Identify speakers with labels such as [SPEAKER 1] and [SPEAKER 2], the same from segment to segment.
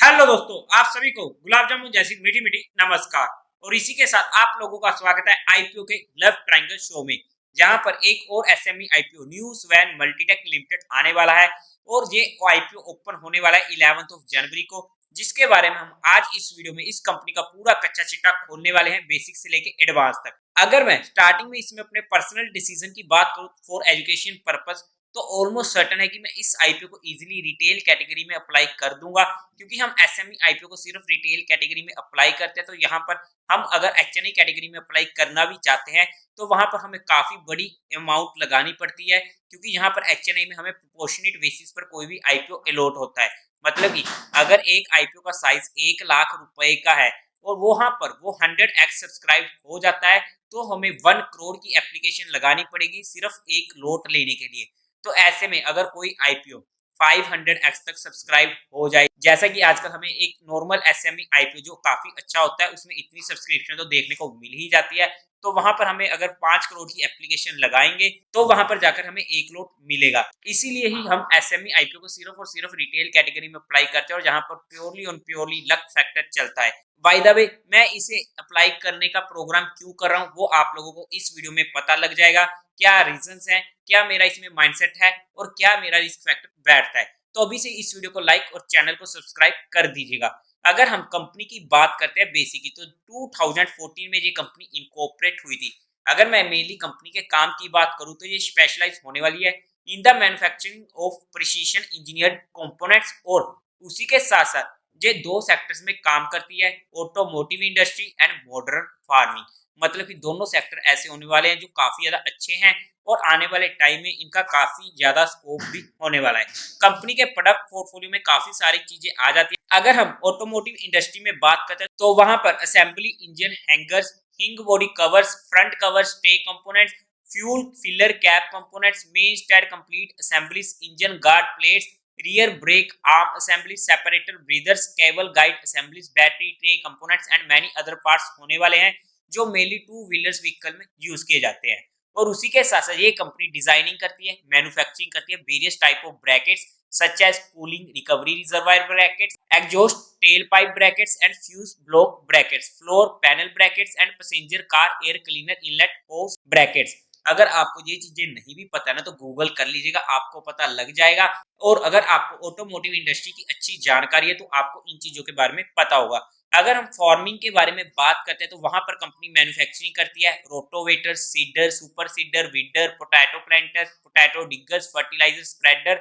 [SPEAKER 1] Hello दोस्तों, आप सभी को गुलाब जामुन जैसी मीठी मीठी नमस्कार। और इसी के साथ आप लोगों का स्वागत है आईपीओ के लव ट्रायंगल शो में, जहां पर एक और SME IPO new swan Multitech limited आने वाला है। और ये आईपीओ ओपन होने वाला है 11 जनवरी को, जिसके बारे में हम आज इस वीडियो में इस कंपनी का पूरा कच्चा चिट्ठा खोलने वाले हैं, बेसिक से लेके एडवांस तक। अगर मैं स्टार्टिंग में इसमें अपने पर्सनल डिसीजन की बात करूं फॉर एजुकेशन पर्पस, तो ऑलमोस्ट सर्टन है कि मैं इस आईपीओ को इजीली रिटेल कैटेगरी में अप्लाई कर दूंगा, क्योंकि हम एसएमई आईपीओ को सिर्फ रिटेल कैटेगरी में अप्लाई करते हैं। तो यहाँ पर हम अगर एचएनआई कैटेगरी में अप्लाई करना भी चाहते हैं तो वहां पर हमें काफी बड़ी अमाउंट लगानी पड़ती है, क्योंकि यहाँ पर एचएनआई में हमें प्रोपोर्शनेट बेसिस पर कोई भी आईपीओ अलॉट होता है। मतलब कि अगर एक आईपीओ का साइज 1 लाख रुपए का है और वहां पर वो 100x सब्सक्राइब हो जाता है, तो हमें 1 करोड़ की एप्लीकेशन लगानी पड़ेगी सिर्फ एक लोट लेने के लिए। तो ऐसे में अगर कोई आईपीओ 500x तक सब्सक्राइब हो जाए, जैसा कि आजकल हमें एक नॉर्मल एसएमई आईपीओ जो काफी अच्छा होता है उसमें इतनी सब्सक्रिप्शन तो देखने को मिल ही जाती है, तो वहां पर हमें अगर 5 करोड़ की एप्लीकेशन लगाएंगे तो वहां पर जाकर हमें एक लोट मिलेगा। इसीलिए ही हम एसएमई आईपीओ को सिर्फ और सिर्फ रिटेल कैटेगरी में अप्लाई करते हैं, और जहां पर purely on purely luck factor चलता है। बाय द वे, मैं इसे अप्लाई करने का प्रोग्राम क्यों कर रहा हूँ वो आप लोगों को इस वीडियो में पता लग जाएगा। क्या रीजंस हैं, क्या मेरा इसमें माइंडसेट है और क्या मेरा रिस्क फैक्टर बैठता है। तो अभी से इस वीडियो को लाइक और चैनल को सब्सक्राइब कर दीजिएगा। अगर हम कंपनी की बात करते हैं बेसिकली, तो 2014 में ये कंपनी इनकॉर्पोरेट हुई थी। अगर मैं मेनली कंपनी के काम की बात करूं तो ये स्पेशलाइज होने वाली है in the manufacturing of precision engineered components, और उसी के साथ साथ ये दो सेक्टर्स में काम करती है, automotive industry and modern farming. मतलब कि दोनों सेक्टर ऐसे होने वाले हैं जो काफी ज्यादा अच्छे हैं, और आने वाले टाइम में इनका काफी ज्यादा स्कोप भी होने वाला है। कंपनी के प्रोडक्ट पोर्टफोलियो में काफी सारी चीजें आ जाती है। अगर हम ऑटोमोटिव इंडस्ट्री में बात करते हैं तो वहां पर assembly engine hangers, hinge body covers, front covers, टे components, fuel filler cap components, main stand complete assemblies, engine guard plates, rear brake arm assembly, separator breathers, cable guide assemblies, battery tray components and many other parts होने वाले हैं, जो mainly two wheelers vehicle में use किए जाते हैं। और उसी के साथ साथ ये कंपनी डिजाइनिंग करती है, मैन्युफैक्चरिंग करती है various type of brackets such as cooling recovery reservoir brackets, exhaust tail pipe brackets and fuse block brackets, floor panel brackets and passenger car air cleaner inlet hose brackets. अगर आपको ये चीजें नहीं भी पता ना तो गूगल कर लीजिएगा, आपको पता लग जाएगा। और अगर आपको ऑटोमोटिव इंडस्ट्री की अच्छी जानकारी है तो आपको इन चीजों के बारे में पता होगा। अगर हम फार्मिंग के बारे में बात करते हैं तो वहां पर कंपनी मैन्युफैक्चरिंग करती है rotavator, seeder, super seeder, weeder, potato planter, potato diggers, fertilizer spreader,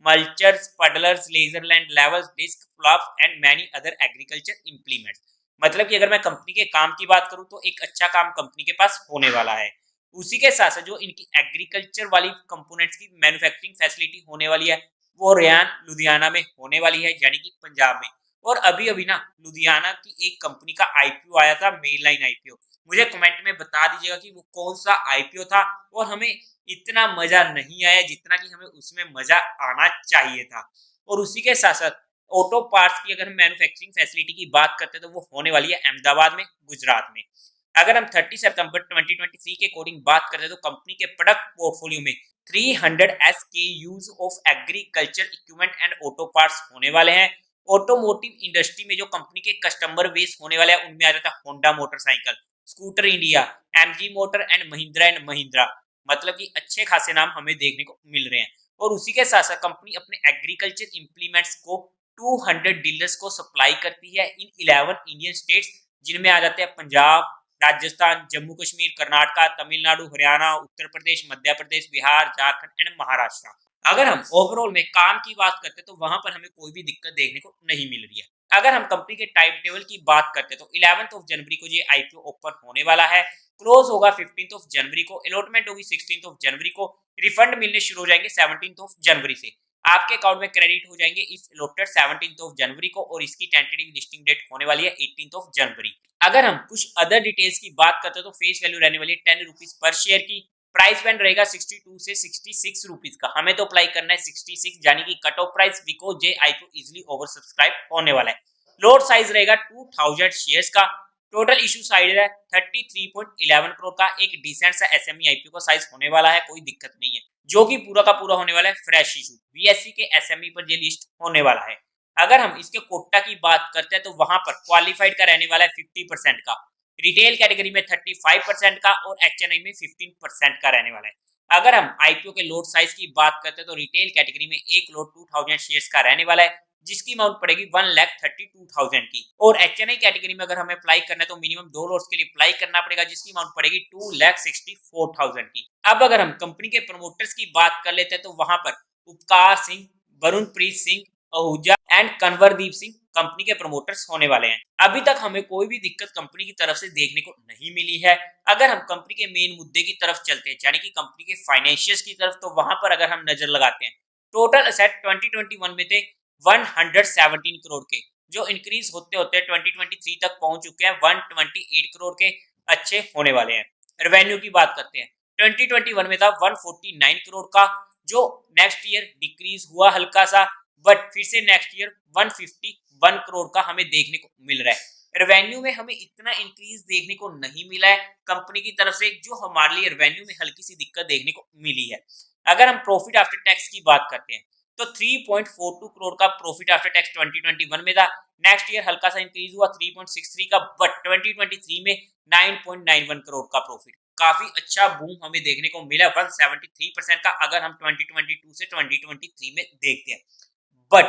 [SPEAKER 1] mulchers, puddlers, laser land levels, disc flops and many other agriculture implements. मतलब कि अगर मैं कंपनी के काम की बात करूं तो एक अच्छा काम कंपनी के पास होने वाला है। उसी के साथ साथ जो इनकी एग्रीकल्चर वाली कंपोनेंट्स की मैन्युफैक्चरिंग फैसिलिटी होने वाली है वो रियान लुधियाना में होने वाली है, यानी कि पंजाब में। और अभी अभी ना लुधियाना की एक कंपनी का आईपीओ आया था, मेन लाइन आईपीओ। मुझे कमेंट में बता दीजिएगा कि वो कौन सा आईपीओ था, और हमें इतना मजा नहीं आया जितना कि हमें उसमें मजा आना चाहिए था। और उसी के साथ साथ ऑटो पार्ट्स की अगर हम मैन्युफैक्चरिंग फैसिलिटी की बात करते हैं तो वो होने वाली है अहमदाबाद में, गुजरात में। अगर हम 30 सितंबर 2023 के अकॉर्डिंग बात करें तो कंपनी के प्रोडक्ट पोर्टफोलियो में 300 SKUs of agriculture equipment and auto parts होने वाले हैं। ऑटोमोटिव इंडस्ट्री में जो कंपनी के कस्टमर बेस होने वाले हैं उनमें आ जाता है Honda motorcycle, scooter India, MG motor and Mahindra. मतलब कि अच्छे खासे नाम हमें देखने को मिल रहे हैं। और उसी के साथ साथ कंपनी अपने एग्रीकल्चर इंप्लीमेंट्स को 200 डीलर्स को सप्लाई करती है इन 11 इंडियन स्टेट्स, जिनमें आ जाते हैं पंजाब, राजस्थान, जम्मू कश्मीर, कर्नाटका, तमिलनाडु, हरियाणा, उत्तर प्रदेश, मध्य प्रदेश, बिहार, झारखंड एंड महाराष्ट्र। अगर हम ओवरऑल में काम की बात करते हैं तो वहां पर हमें कोई भी दिक्कत देखने को नहीं मिल रही है। अगर हम कंपनी के टाइम टेबल की बात करते हैं तो 11 जनवरी को ये आईपीओ ओपन होने वाला है, क्लोज होगा 15 जनवरी को, अलॉटमेंट होगी 16 जनवरी को, रिफंड मिलने शुरू हो जाएंगे 17 जनवरी से, आपके अकाउंट में क्रेडिट हो जाएंगे इफ अलॉटेड 17 जनवरी को, और इसकी टेंटेटिव लिस्टिंग डेट होने वाली है 18 जनवरी। अगर हम कुछ अदर डिटेल्स की बात करते हैं तो फेस वैल्यू रहने वाली है 10 रुपीज पर शेयर की, प्राइस बैंड रहेगा 62 से 66 रुपीज का, हमें तो अप्लाई करना है 66, यानी कि cut off price, because J IPO easily over subscribe होने वाला है। लोट साइज रहेगा 2000 शेयर्स का। टोटल इशू साइज है 33.11 करोड़ का, एक डिसेंट सा एसएमई आईपीओ का साइज होने वाला है, कोई दिक्कत नहीं है, जो कि पूरा का पूरा होने वाला है फ्रेश इशू। बीएससी के एसएमई पर ये लिस्ट होने वाला है। अगर हम इसके कोटा की बात करते हैं तो वहां पर क्वालिफाइड का रहने वाला है 50% का, रिटेल कैटेगरी में 35% का और एचएनआई में 15% का रहने वाला है। अगर हम आईपीओ के लोट साइज की बात करते हैं तो रिटेल कैटेगरी में एक लोट 2000 शेयर्स का रहने वाला है, जिसकी अमाउंट पड़ेगी 1,32,000 की। और एचएनआई कैटेगरी में अगर हमें अप्लाई करना है तो मिनिमम 2 लोट्स के लिए अप्लाई करना पड़ेगा, जिसकी अमाउंट पड़ेगी 2,64,000 की। अब अगर हम कंपनी के प्रमोटर्स की बात कर लेते हैं तो वहां पर उपकार सिंह, वरुणप्रीत सिंह, आहूजा एंड कंवरदीप सिंह कंपनी के प्रमोटर्स होने वाले हैं। अभी तक हमें कोई भी दिक्कत कंपनी की तरफ से देखने को नहीं मिली है। अगर हम कंपनी के मेन मुद्दे की तरफ चलते हैं, यानी कि कंपनी के फाइनेंशियल्स की तरफ, तो वहां पर अगर हम नजर लगाते हैं, टोटल असेट 2021 में थे 117 करोड़ के, जो इंक्रीज होते होते 2023 तक पहुंच चुके हैं 128 करोड़ के, अच्छे होने वाले हैं। रेवेन्यू की बात करते हैं, 2021 में था 149 करोड़ का, जो नेक्स्ट ईयर डिक्रीज हुआ हल्का सा, बट फिर से नेक्स्ट ईयर 151 करोड़ का हमें देखने को मिल रहा है। रेवेन्यू में हमें इतना इंक्रीज देखने को नहीं मिला है कंपनी की तरफ से, जो हमारे लिए रेवेन्यू में हल्की सी दिक्कत देखने को मिली है। अगर हम प्रॉफिट आफ्टर टैक्स की बात करते हैं तो 3.42 करोड़ का प्रॉफिट आफ्टर टैक्स 2021 में था, नेक्स्ट ईयर हल्का सा इंक्रीज हुआ 3.63 का, बट 2023 में 9.91 करोड़ का प्रॉफिट, काफी अच्छा बूम हमें देखने को मिला 173% का, अगर हम 2022 से 2023 में देखते हैं। But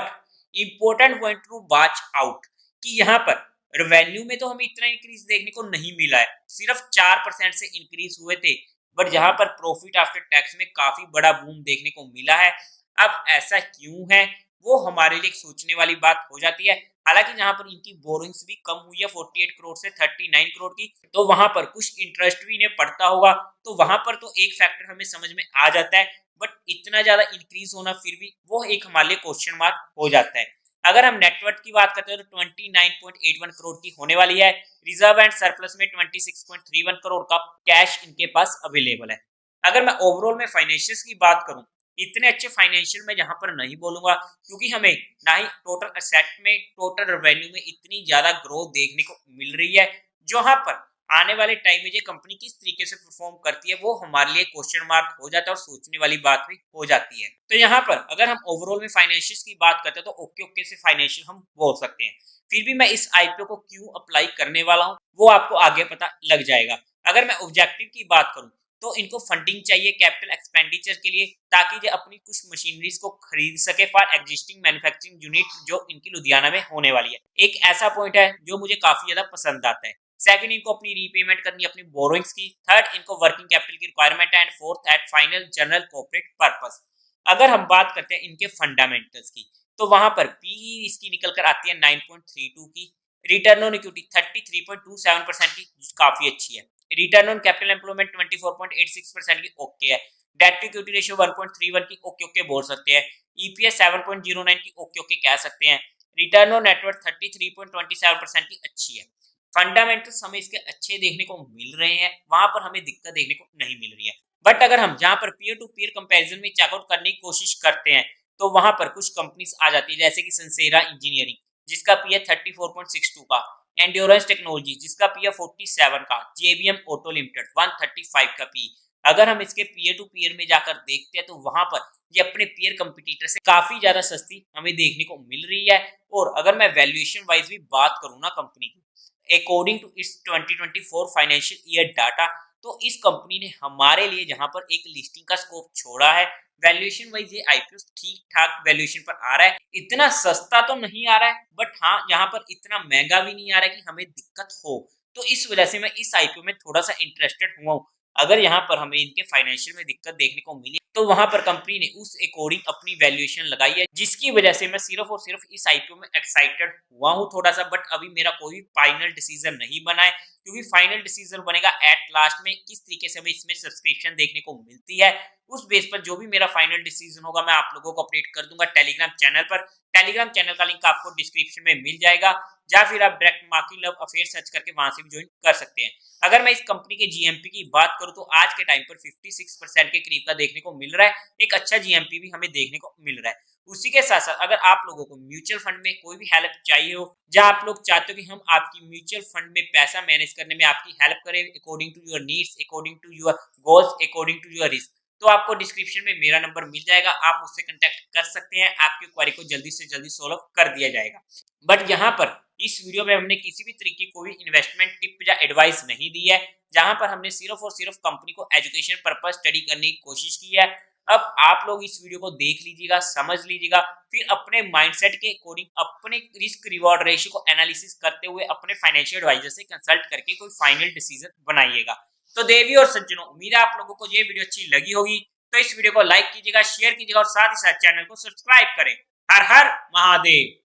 [SPEAKER 1] important point two watch out कि यहाँ पर रेवेन्यू में तो हमें इतना इंक्रीज देखने को नहीं मिला है, सिर्फ 4% से इंक्रीज हुए थे, बट जहां पर प्रॉफिट आफ्टर टैक्स में काफी बड़ा बूम देखने को मिला है। अब ऐसा क्यों है वो हमारे लिए सोचने वाली बात हो जाती है। हालांकि जहां पर इनकी बोरिंग्स भी कम हुई है 48 करोड़ से 39 करोड़ की, तो वहां पर कुछ इंटरेस्ट भी इन्हें पड़ता होगा, तो वहां पर तो एक फैक्टर हमें समझ में आ जाता है, बट इतना ज्यादा इंक्रीज होना फिर भी वो एक हमारे लिए क्वेश्चन मार्क हो जाता है। अगर हम नेटवर्थ की बात करते हैं तो 29.81 करोड़ की होने वाली है, रिजर्व एंड सरप्लस में 26.31 करोड़ का कैश इनके पास अवेलेबल है। अगर मैं ओवरऑल में फाइनेंशियल्स की बात करूं, इतने अच्छे फाइनेंशियल में यहाँ पर नहीं बोलूंगा, क्योंकि हमें ना ही टोटल एसेट में, टोटल रेवेन्यू में इतनी ज्यादा ग्रोथ देखने को मिल रही है, जहां पर आने वाले टाइम में ये कंपनी किस तरीके से परफॉर्म करती है वो हमारे लिए क्वेश्चन मार्क हो जाता है और सोचने वाली बात भी हो जाती है। तो यहाँ पर अगर हम ओवरऑल में फाइनेंशियल की बात करते हैं तो ओके ओके से फाइनेंशियल हम बोल सकते हैं। फिर भी मैं इस आईपीओ को क्यों अप्लाई करने वाला हूँ वो आपको आगे पता लग जाएगा। अगर मैं ऑब्जेक्टिव की बात करूँ तो इनको फंडिंग चाहिए कैपिटल एक्सपेंडिचर के लिए, ताकि ये अपनी कुछ मशीनरीज को खरीद सके फॉर एग्जिस्टिंग मैन्युफैक्चरिंग यूनिट जो इनकी लुधियाना में होने वाली है। एक ऐसा पॉइंट है जो मुझे काफी ज्यादा पसंद आता है। सेकंड, इनको अपनी रीपेमेंट करनी है अपनी बोरोइंग्स की। थर्ड, इनको वर्किंग कैपिटल की रिक्वायरमेंट है। And fourth at final general corporate purpose. अगर हम बात करते हैं इनके फंडामेंटल्स की तो वहां पर पी इसकी निकल कर आती है 9.32 की, रिटर्न ऑन इक्विटी 33.27% की, काफी अच्छी है। रिटर्न ऑन कैपिटल एम्प्लॉयमेंट 24.86% की ओके है। डेट टू इक्विटी रेशियो 1.31 की ओके ओके बोल सकते हैं। ईपीएस 7.09 की ओके ओके कह सकते हैं। रिटर्न ऑन नेटवर्थ 33.27% की अच्छी है। फंडामेंटल्स हमें इसके अच्छे देखने को मिल रहे हैं, वहां पर हमें दिक्कत देखने को नहीं मिल रही है। बट अगर हम जहां पर पीयर टू पीयर कंपैरिजन में चेकआउट करने की कोशिश करते हैं तो वहां पर कुछ कंपनीज आ जाती है, जैसे कि सनसेरा इंजीनियरिंग जिसका पी है 34.62 का, एंड्योरेंस टेक्नोलॉजी जिसका पी है 47 का, जेबीएम ऑटो लिमिटेड 135 का पी। अगर हम इसके पीयर टू पीयर में जाकर देखते हैं तो वहां पर ये अपने पीयर कंपटीटर से काफी ज्यादा सस्ती हमें देखने को मिल रही है। और अगर मैं वैल्यूएशन वाइज भी बात करूं ना कंपनी की, अकॉर्डिंग टू इस 2024 फाइनेंशियल ईयर डाटा, तो इस कंपनी ने हमारे लिए जहां पर एक लिस्टिंग का स्कोप छोड़ा है, वैल्यूएशन वाइज ये आईपीओ ठीक ठाक वैल्यूएशन पर आ रहा है। इतना सस्ता तो नहीं आ रहा है, बट हाँ यहाँ पर इतना महंगा भी नहीं आ रहा है कि हमें दिक्कत हो। तो इस वजह से मैं इस आईपीओ में थोड़ा सा इंटरेस्टेड हुआ हूँ। अगर यहाँ पर हमें इनके फाइनेंशियल में दिक्कत देखने को मिली तो वहां पर कंपनी ने उस अकॉर्डिंग अपनी वैल्यूएशन लगाई है, जिसकी वजह से मैं सिर्फ और सिर्फ इस आईपीओ में एक्साइटेड हुआ हूँ थोड़ा सा। बट अभी मेरा कोई फाइनल डिसीजन नहीं बना है, क्योंकि फाइनल डिसीजन बनेगा एट लास्ट में किस तरीके से हमें इसमें सब्सक्रिप्शन देखने को मिलती है। उस बेस पर जो भी मेरा फाइनल डिसीजन होगा मैं आप लोगों को अपडेट कर दूंगा टेलीग्राम चैनल पर। टेलीग्राम चैनल का लिंक आपको डिस्क्रिप्शन में मिल जाएगा, या फिर आप direct marquee love affair search करके वहां से भी ज्वाइन कर सकते हैं। अगर मैं इस कंपनी के जीएमपी की बात करूं तो आज के टाइम पर 56% के करीब का देखने को मिल रहा है, एक अच्छा जीएमपी भी हमें देखने को मिल रहा है। उसी के साथ साथ अगर आप लोगों को म्यूचुअल फंड में कोई भी हेल्प चाहिए हो, जहां आप लोग चाहते हो कि हम आपकी म्यूचुअल फंड में पैसा मैनेज करने में आपकी हेल्प करें according to your needs, according to your goals, according to your risk, तो आपको डिस्क्रिप्शन में मेरा नंबर मिल जाएगा, आप मुझसे कांटेक्ट कर सकते हैं, आपकी क्वेरी को जल्दी से जल्दी सॉल्व कर दिया जाएगा। बट यहाँ पर इस वीडियो में हमने किसी भी तरीके की कोई इन्वेस्टमेंट टिप या एडवाइस नहीं दी है, जहां पर हमने सिर्फ और सिर्फ कंपनी को एजुकेशन पर्पस स्टडी करने की कोशिश की है। अब आप लोग इस वीडियो को देख लीजिएगा, समझ लीजिएगा, फिर अपने माइंडसेट के अकॉर्डिंग अपने रिस्क रिवॉर्ड रेशियो को एनालिसिस करते हुए अपने फाइनेंशियल एडवाइजर से कंसल्ट करके कोई फाइनल डिसीजन बनाइएगा। तो देवी और सज्जनों, उम्मीद है आप लोगों को ये वीडियो अच्छी लगी होगी, तो इस वीडियो को लाइक कीजिएगा, शेयर कीजिएगा और साथ ही साथ चैनल को सब्सक्राइब करें। हर हर महादेव।